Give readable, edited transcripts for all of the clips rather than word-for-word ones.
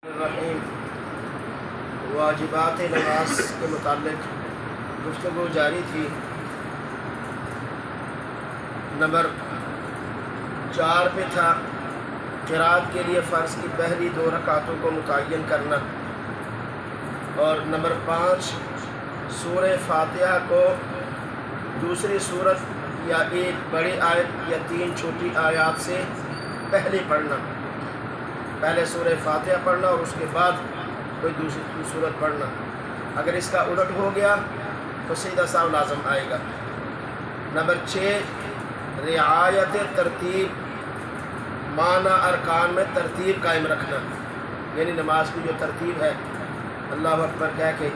الرحیم واجبات نماز کے متعلق گفتگو جاری تھی۔ نمبر 4 پہ تھا قرات کے لیے فرض کی پہلی 2 رکعتوں کو متعین کرنا، اور نمبر 5 سورہ فاتحہ کو دوسری سورت یا ایک بڑی آیت یا 3 چھوٹی آیات سے پہلے پڑھنا، پہلے سورہ فاتحہ پڑھنا اور اس کے بعد کوئی دوسری سورت پڑھنا۔ اگر اس کا الٹ ہو گیا تو سیدھا ساو لازم آئے گا۔ نمبر 6 رعایت ترتیب، معنی ارکان میں ترتیب قائم رکھنا، یعنی نماز کی جو ترتیب ہے، اللہ اکبر کہہ کے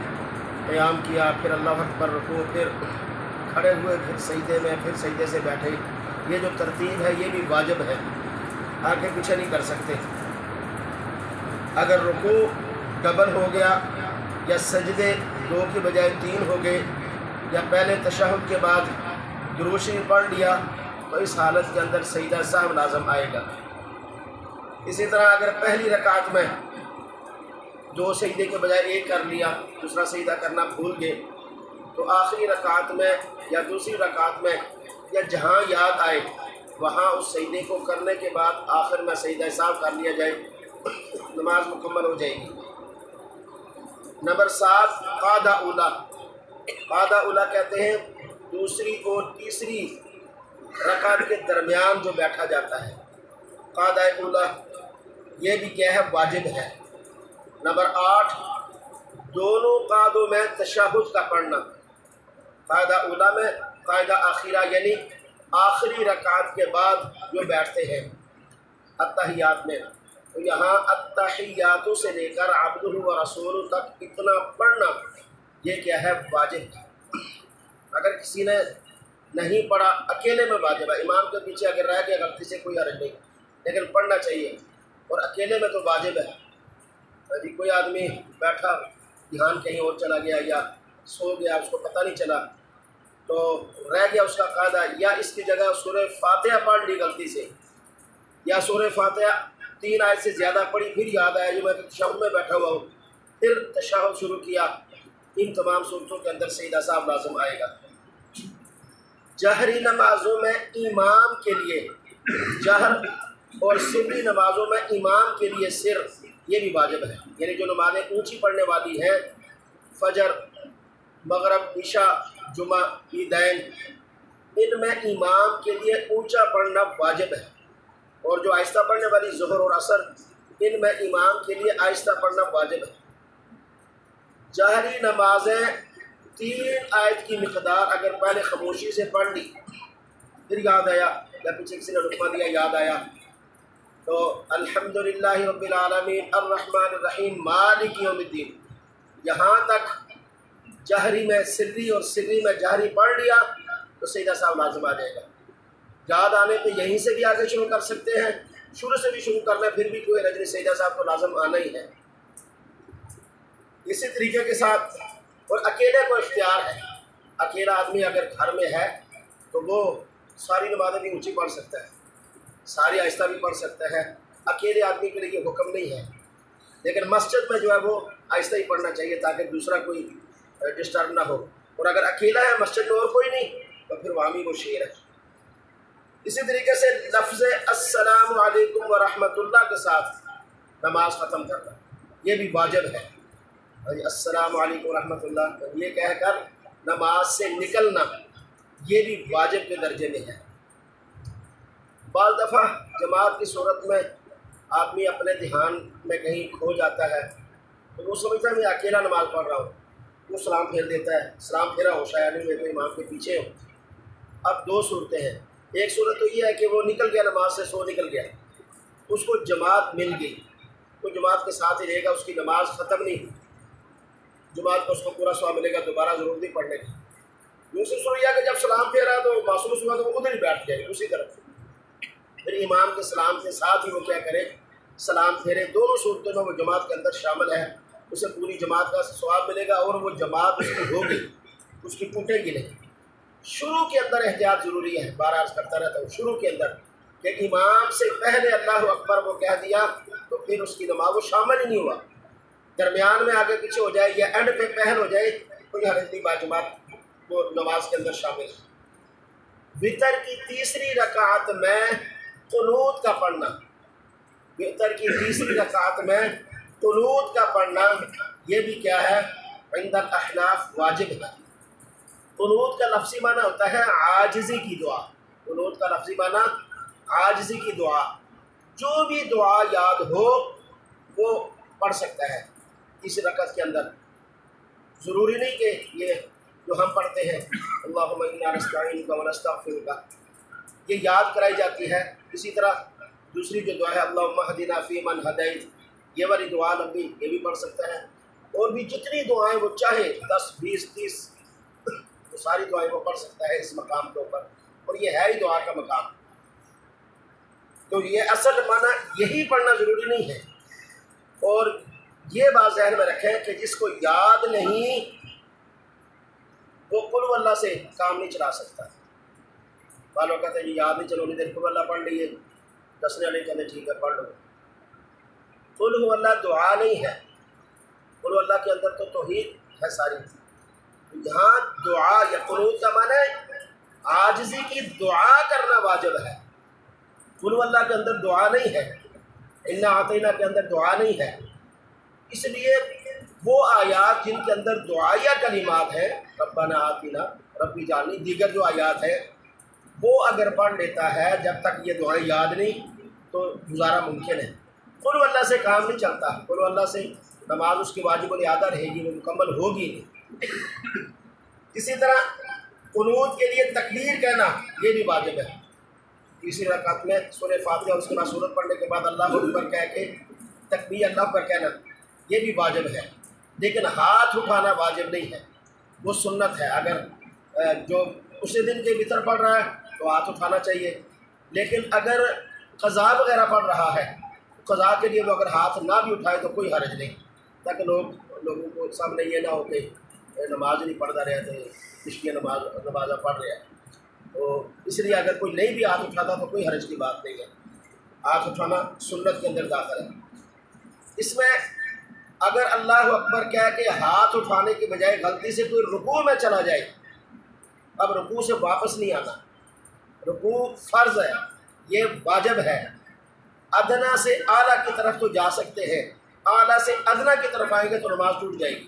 قیام کیا، پھر اللہ اکبر رکوع، پھر کھڑے ہوئے، پھر سجدے میں، پھر سجدے سے بیٹھے، یہ جو ترتیب ہے یہ بھی واجب ہے، آگے پیچھے نہیں کر سکتے۔ اگر رکوع ڈبل ہو گیا یا سجدے 2 کی بجائے 3 ہو گئے، یا پہلے تشہد کے بعد درود شریف پڑھ لیا، تو اس حالت کے اندر سجدہ سہو لازم آئے گا۔ اسی طرح اگر پہلی رکعت میں 2 سجدے کے بجائے 1 کر لیا، دوسرا سجدہ کرنا بھول گئے، تو آخری رکعت میں یا دوسری رکعت میں یا جہاں یاد آئے وہاں اس سجدے کو کرنے کے بعد آخر میں سجدہ سہو کر لیا جائے، نماز مکمل ہو جائے گی۔ نمبر 7 قعدہ اولیٰ، قعدہ اولیٰ کہتے ہیں دوسری اور تیسری رکعت کے درمیان جو بیٹھا جاتا ہے، قعدہ اولیٰ، یہ بھی کیا ہے، واجب ہے۔ نمبر 8 دونوں قعدوں میں تشہد کا پڑھنا، قعدہ اولیٰ میں، قعدہ آخرہ یعنی آخری رکعت کے بعد جو بیٹھتے ہیں التحیات میں، تو یہاں التحیات سے لے کر عبدہ و رسول تک اتنا پڑھنا یہ کیا ہے، واجب ہے۔ اگر کسی نے نہیں پڑھا، اکیلے میں واجب ہے، امام کے پیچھے اگر رہ گیا غلطی سے کوئی حرج نہیں، لیکن پڑھنا چاہیے، اور اکیلے میں تو واجب ہے۔ جی کوئی آدمی بیٹھا، دھیان کہیں اور چلا گیا یا سو گیا، اس کو پتہ نہیں چلا، تو رہ گیا اس کا قاعدہ، یا اس کی جگہ سورہ فاتحہ پڑھ لی غلطی سے، یا سورہ فاتحہ 3 آیت سے زیادہ پڑھی، پھر یاد آیا جو میں تشہد میں بیٹھا ہوا ہوں، پھر تشہد شروع کیا، ان تمام صورتوں کے اندر سجدہ سہو لازم آئے گا۔ جہری نمازوں میں امام کے لیے، جہر اور سری نمازوں میں امام کے لیے سر، یہ بھی واجب ہے، یعنی جو نمازیں اونچی پڑھنے والی ہیں، فجر، مغرب، عشاء، جمعہ، عیدین، ان میں امام کے لیے اونچا پڑھنا واجب ہے، اور جو آہستہ پڑھنے والی ظہر اور عصر، ان میں امام کے لیے آہستہ پڑھنا واجب ہے۔ جہری نمازیں 3 آیت کی مقدار اگر پہلے خاموشی سے پڑھ لی، پھر یاد آیا یا پیچھے کسی نے رکما دیا یاد آیا، تو الحمدللہ رب العالمین الرحمن الرحیم مالک یوم الدین، یہاں تک جہری میں سری اور سری میں جہری پڑھ لیا تو سجدہ سہو لازم آ جائے گا۔ یاد آنے پہ یہیں سے بھی آگے شروع کر سکتے ہیں، شروع سے بھی شروع کرنا، پھر بھی کوئی رجل سجدہ صاحب کو لازم آنا ہی ہے۔ اسی طریقے کے ساتھ، اور اکیلے کو اختیار ہے، اکیلا آدمی اگر گھر میں ہے تو وہ ساری نمازیں بھی اونچی پڑھ سکتا ہے، ساری آہستہ بھی پڑھ سکتا ہے، اکیلے آدمی کے لیے یہ حکم نہیں ہے، لیکن مسجد میں جو ہے وہ آہستہ ہی پڑھنا چاہیے تاکہ دوسرا کوئی ڈسٹرب نہ ہو، اور اگر اکیلا ہے مسجد میں اور کوئی نہیں تو پھر وہاں بھی وہ شیر ہے۔ اسی طریقے سے لفظ السلام علیکم ورحمۃ اللہ کے ساتھ نماز ختم کرنا یہ بھی واجب ہے، السلام علیکم ورحمۃ اللہ یہ کہہ کر نماز سے نکلنا یہ بھی واجب کے درجے میں ہے۔ بعض دفعہ جماعت کی صورت میں آدمی اپنے دھیان میں کہیں کھو جاتا ہے، تو وہ سمجھتا ہے میں اکیلا نماز پڑھ رہا ہوں، وہ سلام پھیر دیتا ہے، سلام پھیرا ہو شاید نہیں، میں تو امام کے پیچھے ہوں۔ اب 2 صورتیں ہیں، ایک صورت تو یہ ہے کہ وہ نکل گیا نماز سے، سو نکل گیا، اس کو جماعت مل گئی، وہ جماعت کے ساتھ ہی رہے گا، اس کی نماز ختم نہیں ہوئی، جماعت کو اس کو پورا ثواب ملے گا، دوبارہ ضرورت نہیں پڑھنے کی۔ دوسری صورت یہ ہے کہ جب سلام پھیرا تو محسوس ہوا تو وہ ادھر ہی بیٹھ جائے اسی طرف، پھر امام کے سلام کے ساتھ ہی وہ کیا کرے، سلام پھیرے۔ دونوں صورتوں میں وہ جماعت کے اندر شامل ہے، اسے پوری جماعت کا ثواب ملے گا، اور وہ جماعت اس کی ہوگی، اس کی ٹوٹے گی نہیں۔ شروع کے اندر احتیاط ضروری ہے، بار عرض کرتا رہتا ہوں، شروع کے اندر کہ امام سے پہلے اللہ اکبر وہ کہہ دیا تو پھر اس کی نماز وہ شامل ہی نہیں ہوا، درمیان میں آگے پیچھے ہو جائے یا اینڈ پہ پہل ہو جائے، کوئی حرج نہیں، باجماعت وہ نماز کے اندر شامل ہے۔ وطر کی تیسری رکعت میں قنوت کا پڑھنا، وطر کی تیسری رکعت میں قنوت کا پڑھنا یہ بھی کیا ہے؟ عند الاحناف واجب ہے۔ قنوت کا لفظی معنی ہوتا ہے عاجزی کی دعا، قنوت کا لفظی معنی عاجزی کی دعا، جو بھی دعا یاد ہو وہ پڑھ سکتا ہے تیسری رکعت کے اندر، ضروری نہیں کہ یہ جو ہم پڑھتے ہیں اللہم انا نستعینک و نستغفرک یہ یاد کرائی جاتی ہے۔ اسی طرح دوسری جو دعا ہے اللہم اہدنا فیمن ہدیت، یہ والی دعا لمبی یہ بھی پڑھ سکتا ہے، اور بھی جتنی دعائیں وہ چاہے 10 20 30 وہ ساری دعائیں وہ پڑھ سکتا ہے اس مقام کے اوپر، اور یہ ہے ہی دعا کا مقام۔ تو یہ اصل معنی یہی پڑھنا ضروری نہیں ہے، اور یہ بات ذہن میں رکھیں کہ جس کو یاد نہیں وہ قل اللہ سے کام نہیں چلا سکتا۔ بعض کہتے ہیں یاد نہیں، چلو نہیں دیر قل اللہ پڑھ لیے، دسنے والے کہتے ہیں ٹھیک ہے پڑھ لو۔ قل ہو اللہ دعا نہیں ہے، قل اللہ کے اندر تو توحید ہے ساری۔ یہاں دعا یا قنوت کا معنی ہے عاجزی کی دعا کرنا واجب ہے۔ قل اللہ کے اندر دعا نہیں ہے، انا اعطینا کے اندر دعا نہیں ہے، اس لیے وہ آیات جن کے اندر دعائیہ کلمات ہیں ربنا آتنا ربی جعلنی، دیگر جو آیات ہیں وہ اگر پڑھ لیتا ہے جب تک یہ دعائیں یاد نہیں تو گزارا ممکن ہے۔ قل اللہ سے کام نہیں چلتا، قل اللہ سے نماز اس کی واجب الادا رہے گی، وہ مکمل ہوگی نہیں۔ اسی طرح قنوت کے لیے تکبیر کہنا یہ بھی واجب ہے۔ تیسری رکعت میں سورہ فاتحہ اور اس کے بعد سورت پڑھنے کے بعد اللہ اکبر کہہ کے تکبیر اللہ پر کہنا یہ بھی واجب ہے، لیکن ہاتھ اٹھانا واجب نہیں ہے، وہ سنت ہے۔ اگر جو اسی دن کے وطر پڑھ رہا ہے تو ہاتھ اٹھانا چاہیے، لیکن اگر قضا وغیرہ پڑھ رہا ہے قضا کے لیے وہ اگر ہاتھ نہ بھی اٹھائے تو کوئی حرج نہیں، تاکہ لوگوں کو سامنے یہ نہ ہو کہ نماز نہیں پڑھتا رہے تھے، پچھلی نماز پڑھ رہے ہیں، تو اس لیے اگر کوئی نہیں بھی ہاتھ اٹھاتا تو کوئی حرج کی بات نہیں ہے، ہاتھ اٹھانا سنت کے اندر داخل ہے۔ اس میں اگر اللہ اکبر کہہ کے ہاتھ اٹھانے کے بجائے غلطی سے کوئی رکوع میں چلا جائے، اب رکوع سے واپس نہیں آنا، رکوع فرض ہے، یہ واجب ہے۔ ادنا سے اعلیٰ کی طرف تو جا سکتے ہیں، اعلیٰ سے ادنا کی طرف آئیں گے تو نماز ٹوٹ جائے گی،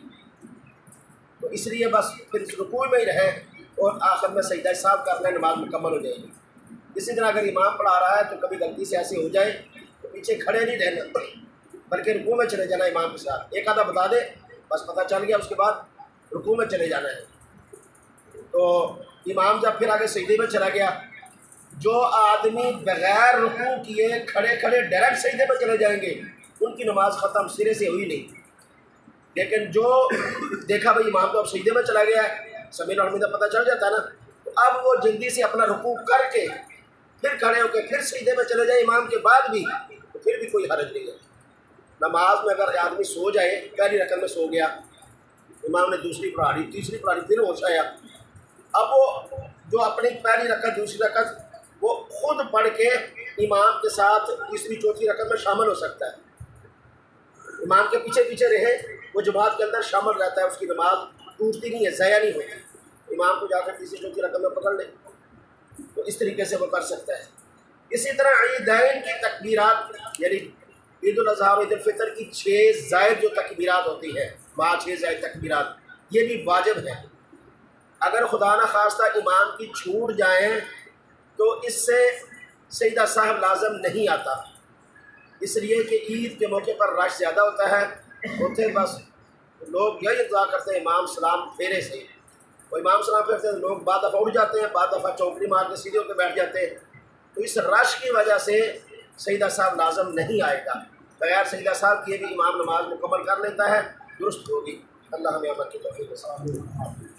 تو اس لیے بس پھر اس رکوع میں ہی رہیں اور آخر میں سجدہ صاحب کر لیں، نماز مکمل ہو جائے گی۔ اسی طرح اگر امام پڑھا رہا ہے تو کبھی غلطی سے ایسے ہو جائے تو پیچھے کھڑے نہیں رہنا بلکہ رکوع میں چلے جانا امام کے ساتھ، ایک آدھا بتا دے بس پتہ چل گیا، اس کے بعد رکوع میں چلے جانا ہے۔ تو امام جب پھر آگے سجدے میں چلا گیا، جو آدمی بغیر رکوع کیے کھڑے کھڑے ڈائریکٹ سجدے میں چلے جائیں گے ان کی نماز ختم، سرے سے ہوئی نہیں۔ لیکن جو دیکھا بھائی امام تو اب سجدے میں چلا گیا ہے، سمیع الحمدہ پتہ چل جاتا ہے نا، تو اب وہ جلدی سے اپنا رکوع کر کے پھر کھڑے ہو کے پھر سجدے میں چلے جائے امام کے بعد بھی، تو پھر بھی کوئی حرج نہیں ہے۔ نماز میں اگر آدمی سو جائے، پہلی رکعت میں سو گیا، امام نے دوسری پڑھا لی، تیسری پڑھا لی، پھر ہوش آیا، اب وہ جو اپنی پہلی رکعت دوسری رکعت وہ خود پڑھ کے امام کے ساتھ تیسری چوتھی رکعت میں شامل ہو سکتا ہے، امام کے پیچھے پیچھے رہے، وہ جماعت کے اندر شامل رہتا ہے، اس کی نماز ٹوٹتی نہیں ہے، ضائع نہیں ہوتی، امام کو جا کر تیسری چوتھی رکعت میں پکڑ لے، تو اس طریقے سے وہ کر سکتا ہے۔ اسی طرح عیدین کی تکبیرات، یعنی عید الاضحیٰ اور عید الفطر کی 6 زائد جو تکبیرات ہوتی ہیں، وہاں 6 زائد تکبیرات یہ بھی واجب ہے۔ اگر خدا نخواستہ امام کی چھوٹ جائیں تو اس سے سجدہ صاحب لازم نہیں آتا، اس لیے کہ عید کے موقع پر رش زیادہ ہوتا ہے، ہوتے بس لوگ یہی انتظار کرتے ہیں امام سلام پھیرے سے، وہ امام سلام پھیرتے ہیں، لوگ بعض دفعہ اٹھ جاتے ہیں، بعض دفعہ چوکڑی مار کے سیدھے ہو کے بیٹھ جاتے ہیں، تو اس رش کی وجہ سے سجدہ صاحب لازم نہیں آئے گا، بغیر سجدہ صاحب کیے بھی امام نماز مکمل کر لیتا ہے، درست ہوگی۔ اللہ ہمیں عمل کی توفیق عطا فرمائے۔